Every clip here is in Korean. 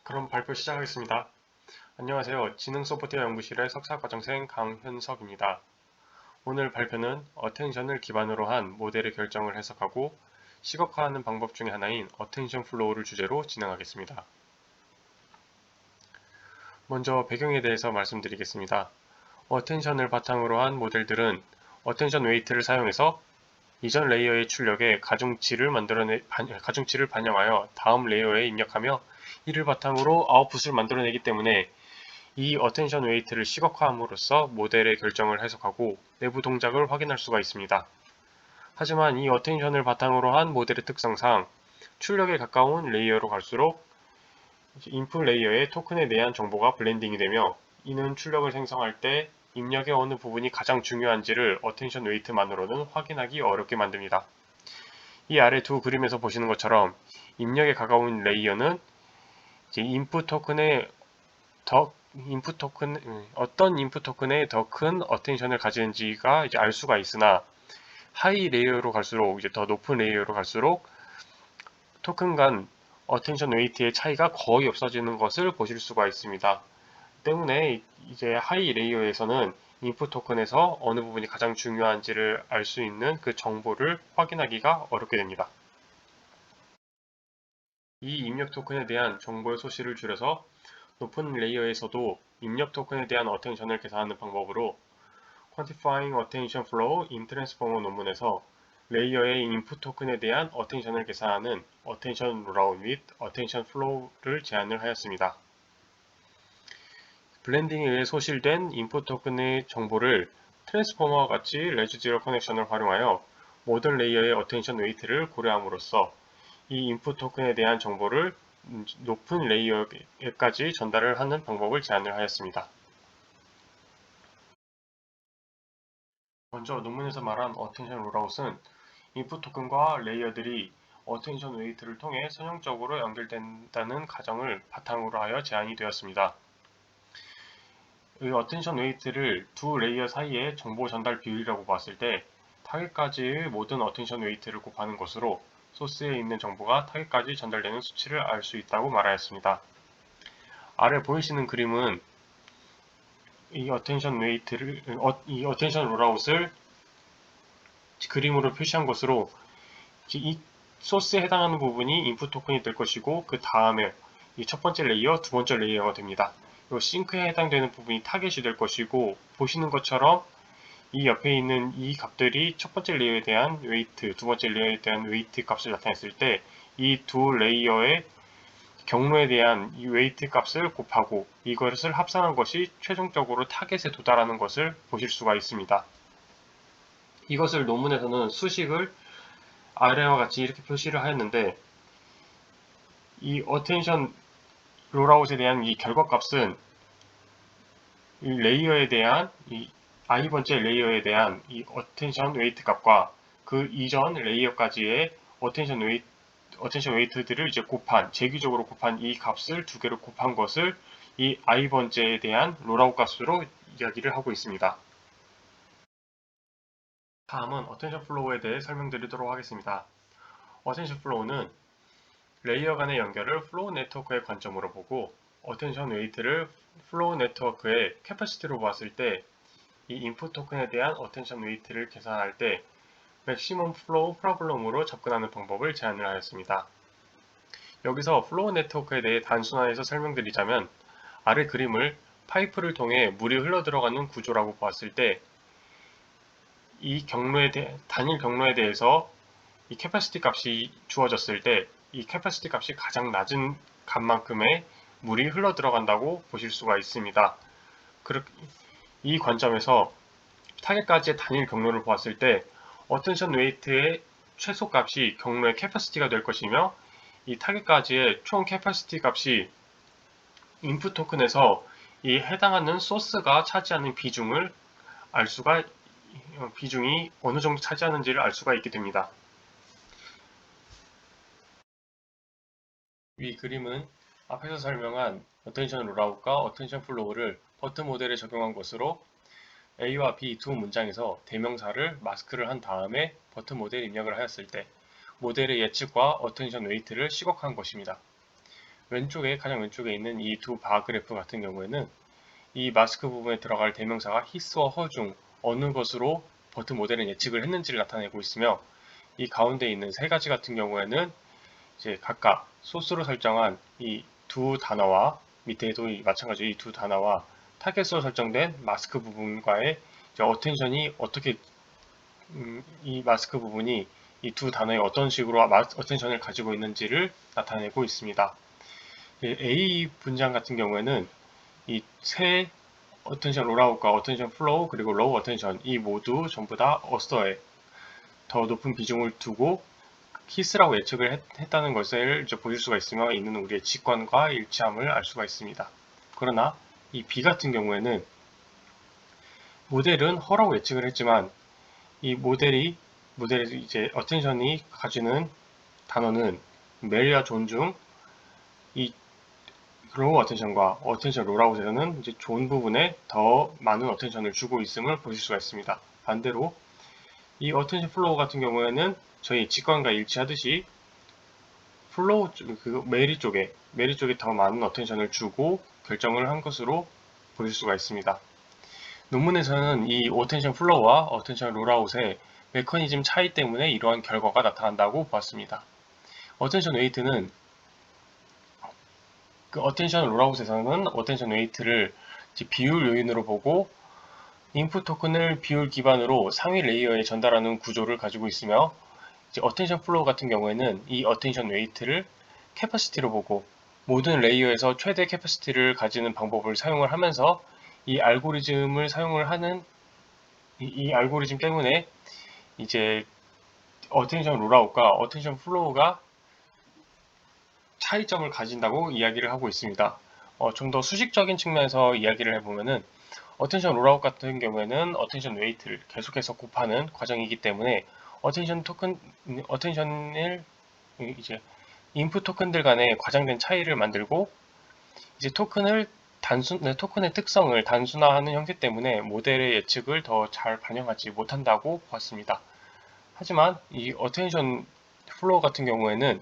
그럼 발표 시작하겠습니다. 안녕하세요. 지능소프트웨어 연구실의 석사과정생 강현석입니다. 오늘 발표는 어텐션을 기반으로 한 모델의 결정을 해석하고 시각화하는 방법 중의 하나인 어텐션 플로우를 주제로 진행하겠습니다. 먼저 배경에 대해서 말씀드리겠습니다. 어텐션을 바탕으로 한 모델들은 어텐션 웨이트를 사용해서 이전 레이어의 출력에 가중치를 반영하여 다음 레이어에 입력하며 이를 바탕으로 아웃풋을 만들어내기 때문에 이 어텐션 웨이트를 시각화함으로써 모델의 결정을 해석하고 내부 동작을 확인할 수가 있습니다. 하지만 이 어텐션을 바탕으로 한 모델의 특성상 출력에 가까운 레이어로 갈수록 인풋 레이어의 토큰에 대한 정보가 블렌딩이 되며 이는 출력을 생성할 때 입력의 어느 부분이 가장 중요한지를 어텐션 웨이트만으로는 확인하기 어렵게 만듭니다. 이 아래 두 그림에서 보시는 것처럼 입력에 가까운 레이어는 어떤 인풋 토큰에 더 큰 어텐션을 가지는지가 알 수가 있으나 하이 레이어로 갈수록 더 높은 레이어로 갈수록 토큰 간 어텐션 웨이트의 차이가 거의 없어지는 것을 보실 수가 있습니다. 때문에 하이 레이어에서는 인풋 토큰에서 어느 부분이 가장 중요한지를 알 수 있는 그 정보를 확인하기가 어렵게 됩니다. 이 입력 토큰에 대한 정보의 소실을 줄여서 높은 레이어에서도 입력 토큰에 대한 어텐션을 계산하는 방법으로 Quantifying Attention Flow in Transformer 논문에서 레이어의 인풋 토큰에 대한 어텐션을 계산하는 Attention Rollout with Attention Flow를 제안을 하였습니다. 블렌딩에 의해 소실된 인풋 토큰의 정보를 트랜스포머와 같이 레지듀얼 커넥션을 활용하여 모든 레이어의 어텐션 웨이트를 고려함으로써 이 인풋 토큰에 대한 정보를 높은 레이어에까지 전달을 하는 방법을 제안을 하였습니다. 먼저 논문에서 말한 어텐션 롤아웃은 인풋 토큰과 레이어들이 어텐션 웨이트를 통해 선형적으로 연결된다는 가정을 바탕으로 하여 제안이 되었습니다. 이 어텐션 웨이트를 두 레이어 사이의 정보 전달 비율이라고 봤을 때 타겟까지의 모든 어텐션 웨이트를 곱하는 것으로 소스에 있는 정보가 타겟까지 전달되는 수치를 알 수 있다고 말하였습니다. 아래 보이시는 그림은 이 어텐션 롤아웃을 그림으로 표시한 것으로 이 소스에 해당하는 부분이 인풋 토큰이 될 것이고 그 다음에 이 첫 번째 레이어, 두 번째 레이어가 됩니다. 이 싱크에 해당되는 부분이 타겟이 될 것이고 보시는 것처럼 이 옆에 있는 이 값들이 첫 번째 레이어에 대한 웨이트, 두 번째 레이어에 대한 웨이트 값을 나타냈을 때 이 두 레이어의 경로에 대한 이 웨이트 값을 곱하고 이것을 합산한 것이 최종적으로 타겟에 도달하는 것을 보실 수가 있습니다. 이것을 논문에서는 수식을 아래와 같이 이렇게 표시를 하였는데 이 어텐션 롤아웃에 대한 이 결과값은 이 레이어에 대한 이 i번째 레이어에 대한 이 어텐션 웨이트 값과 그 이전 레이어까지의 어텐션 웨이트들을 곱한 재규적으로 곱한 이 값을 두 개로 곱한 것을 이 i번째에 대한 롤아웃 값으로 이야기를 하고 있습니다. 다음은 어텐션 플로우에 대해 설명드리도록 하겠습니다. 어텐션 플로우는 레이어 간의 연결을 플로우 네트워크의 관점으로 보고 어텐션 웨이트를 플로우 네트워크의 캐퍼시티로 보았을 때 이 인풋 토큰에 대한 어텐션 웨이트를 계산할 때 맥시멈 플로우 프로블럼으로 접근하는 방법을 제안을 하였습니다. 여기서 플로우 네트워크에 대해 단순화해서 설명드리자면 아래 그림을 파이프를 통해 물이 흘러 들어가는 구조라고 보았을 때 이 단일 경로에 대해서 이 캐퍼시티 값이 주어졌을 때 이 캐퍼시티 값이 가장 낮은 값만큼의 물이 흘러 들어간다고 보실 수가 있습니다. 이 관점에서 타겟까지의 단일 경로를 보았을 때 어텐션 웨이트의 최소값이 경로의 캐퍼시티가 될 것이며 이 타겟까지의 총 캐퍼시티 값이 인풋 토큰에서 이 해당하는 소스가 차지하는 비중이 어느 정도 차지하는지를 알 수가 있게 됩니다. 위 그림은 앞에서 설명한 어텐션 롤아웃과 어텐션 플로우를 버트 모델에 적용한 것으로 A와 B 두 문장에서 대명사를 마스크를 한 다음에 버튼 모델 입력을 하였을 때 모델의 예측과 어텐션 웨이트를 시각화한 것입니다. 가장 왼쪽에 있는 이 두 바 그래프 같은 경우에는 이 마스크 부분에 들어갈 대명사가 his와 her 중 어느 것으로 버튼 모델은 예측을 했는지를 나타내고 있으며, 이 가운데 있는 세 가지 같은 경우에는 이제 각각 소스로 설정한 이 두 단어와 밑에도 마찬가지로 이 두 단어와 타겟으로 설정된 마스크 부분과의 어텐션이 어떻게 이 마스크 부분이 이 두 단어에 어떤 식으로 어텐션을 가지고 있는지를 나타내고 있습니다. A 분장 같은 경우에는 이 세 어텐션 롤아웃과 어텐션 플로우 그리고 로우 어텐션 이 모두 전부 다 어스터에 더 높은 비중을 두고 히스라고 예측을 했다는 것을 보실 수가 있으며, 이는 우리의 직관과 일치함을 알 수가 있습니다. 그러나 이 B 같은 경우에는 모델은 허라고 예측을 했지만 이 모델의 이제 어텐션이 가지는 단어는 메리와 존 중 이 로우 어텐션과 어텐션 롤아웃에서는 이제 존 부분에 더 많은 어텐션을 주고 있음을 보실 수가 있습니다. 반대로 이 어텐션 플로우 같은 경우에는 저희 직관과 일치하듯이 플로우 메리 쪽에 더 많은 어텐션을 주고 결정을 한 것으로 보실 수가 있습니다. 논문에서는 이 어텐션 플로우와 어텐션 롤아웃의 메커니즘 차이 때문에 이러한 결과가 나타난다고 보았습니다. 어텐션 웨이트는 그 어텐션 롤아웃에서는 어텐션 웨이트를 비율 요인으로 보고 인풋 토큰을 비율 기반으로 상위 레이어에 전달하는 구조를 가지고 있으며, 이제 어텐션 플로우 같은 경우에는 이 어텐션 웨이트를 캐퍼시티로 보고 모든 레이어에서 최대 캐퍼시티를 가지는 방법을 사용을 하면서 이 알고리즘을 사용을 하는 이 알고리즘 때문에 이제 어텐션 롤아웃과 어텐션 플로우가 차이점을 가진다고 이야기를 하고 있습니다. 좀 더 수식적인 측면에서 이야기를 해보면은 어텐션 롤아웃 같은 경우에는 어텐션 웨이트를 계속해서 곱하는 과정이기 때문에 어텐션을 이제 인풋 토큰들 간의 과장된 차이를 만들고 이제 토큰의 특성을 단순화하는 형태 때문에 모델의 예측을 더 잘 반영하지 못한다고 보았습니다. 하지만 이 어텐션 플로우 같은 경우에는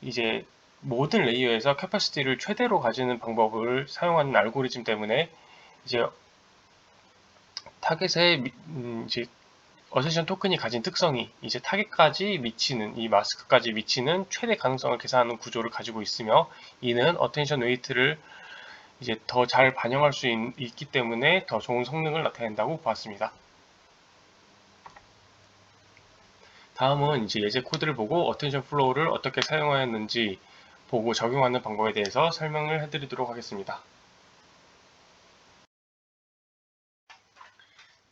이제 모든 레이어에서 캐퍼시티를 최대로 가지는 방법을 사용하는 알고리즘 때문에 이제 타겟의 이제 어센션 토큰이 가진 특성이 이제 타겟까지 미치는 이 마스크까지 미치는 최대 가능성을 계산하는 구조를 가지고 있으며, 이는 어텐션 웨이트를 이제 더 잘 반영할 수 있기 때문에 더 좋은 성능을 나타낸다고 보았습니다. 다음은 이제 예제 코드를 보고 어텐션 플로우를 어떻게 사용하였는지 보고 적용하는 방법에 대해서 설명을 해드리도록 하겠습니다.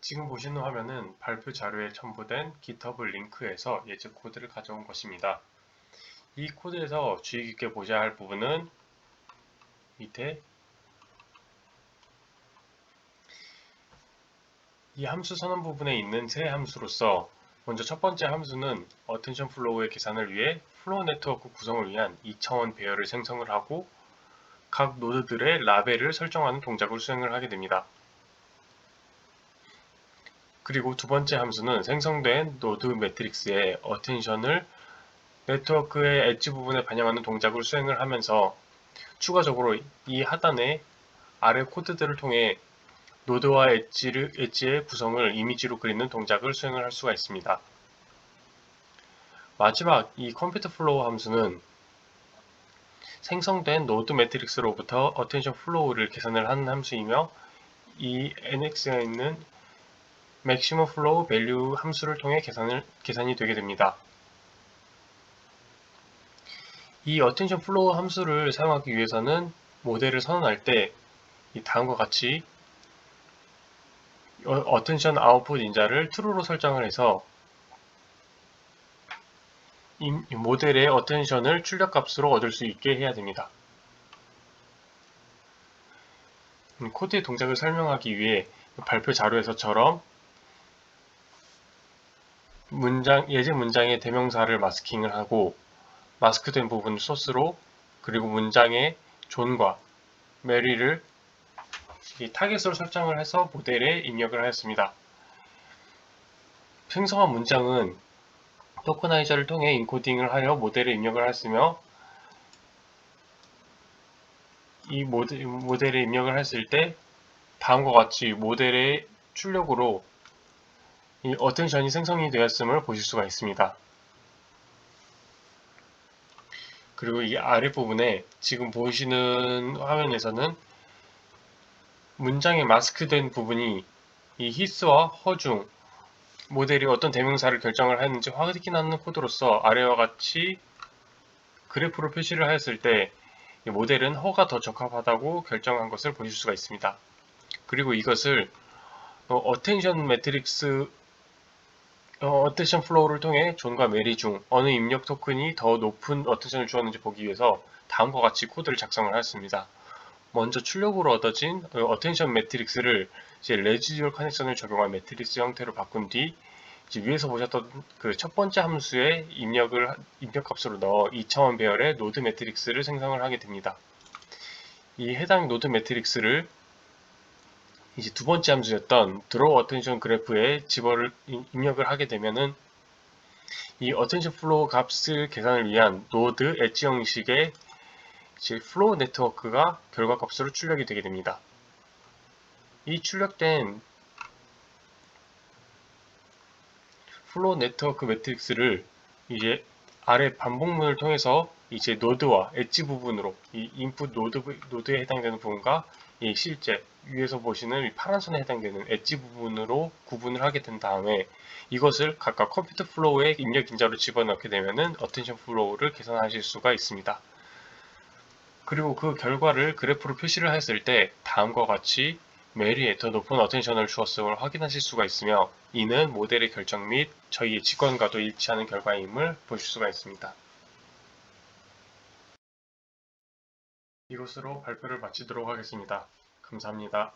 지금 보시는 화면은 발표 자료에 첨부된 GitHub 링크에서 예제 코드를 가져온 것입니다. 이 코드에서 주의 깊게 보셔야 할 부분은 밑에 이 함수 선언 부분에 있는 세 함수로서, 먼저 첫 번째 함수는 어텐션 플로우의 계산을 위해 플로우 네트워크 구성을 위한 2차원 배열을 생성을 하고 각 노드들의 라벨을 설정하는 동작을 수행을 하게 됩니다. 그리고 두 번째 함수는 생성된 노드 매트릭스의 어텐션을 네트워크의 엣지 부분에 반영하는 동작을 수행을 하면서 추가적으로 이 하단의 아래 코드들을 통해 노드와 엣지의 구성을 이미지로 그리는 동작을 수행을 할 수가 있습니다. 마지막 이 컴퓨터 플로우 함수는 생성된 노드 매트릭스로부터 어텐션 플로우를 계산을 하는 함수이며, 이 nx에 있는 맥시멈 플로우 밸류 함수를 통해 계산이 되게 됩니다. 이 어텐션 플로우 함수를 사용하기 위해서는 모델을 선언할 때 이 다음과 같이 어텐션 아웃풋 인자를 true로 설정을 해서 이 모델의 어텐션을 출력값으로 얻을 수 있게 해야 됩니다. 코드의 동작을 설명하기 위해 발표 자료에서처럼 예제 문장의 대명사를 마스킹을 하고 마스크된 부분 소스로, 그리고 문장의 존과 메리를 이 타겟으로 설정을 해서 모델에 입력을 하였습니다. 생성한 문장은 토커나이저를 통해 인코딩을 하여 모델에 입력을 하였으며, 이 모델에 입력을 했을 때 다음과 같이 모델의 출력으로 이 어텐션이 생성이 되었음을 보실 수가 있습니다. 그리고 이 아랫부분에 지금 보시는 화면에서는 문장에 마스크된 부분이 이 히스와 허중, 모델이 어떤 대명사를 결정을 했는지 확인하는 코드로서 아래와 같이 그래프로 표시를 하였을 때 모델은 허가 더 적합하다고 결정한 것을 보실 수가 있습니다. 그리고 이것을 어텐션 매트릭스 어텐션 플로우를 통해 존과 메리 중 어느 입력 토큰이 더 높은 어텐션을 주었는지 보기 위해서 다음과 같이 코드를 작성을 하였습니다. 먼저 출력으로 얻어진 어텐션 매트릭스를 이제 레지듀얼 커넥션을 적용한 매트릭스 형태로 바꾼 뒤 이제 위에서 보셨던 그 첫 번째 함수에 입력값으로 넣어 2차원 배열의 노드 매트릭스를 생성을 하게 됩니다. 이 해당 노드 매트릭스를 이제 두 번째 함수였던 draw attention 그래프에 입력을 하게 되면은 이 attention flow 값을 계산을 위한 노드 엣지 형식의 플로우 네트워크가 결과값으로 출력이 되게 됩니다. 이 출력된 플로우 네트워크 매트릭스를 이제 아래 반복문을 통해서 이제 노드와 엣지 부분으로 이 인풋 노드에 해당되는 부분과 이 실제 위에서 보시는 파란 선에 해당되는 엣지 부분으로 구분을 하게 된 다음에 이것을 각각 컴퓨터 플로우에 입력 인자로 집어넣게 되면은 어텐션 플로우를 계산하실 수가 있습니다. 그리고 그 결과를 그래프로 표시를 했을 때 다음과 같이 메리에 더 높은 어텐션을 주었음을 확인하실 수가 있으며 이는 모델의 결정 및 저희의 직관과도 일치하는 결과임을 보실 수가 있습니다. 이것으로 발표를 마치도록 하겠습니다. 감사합니다.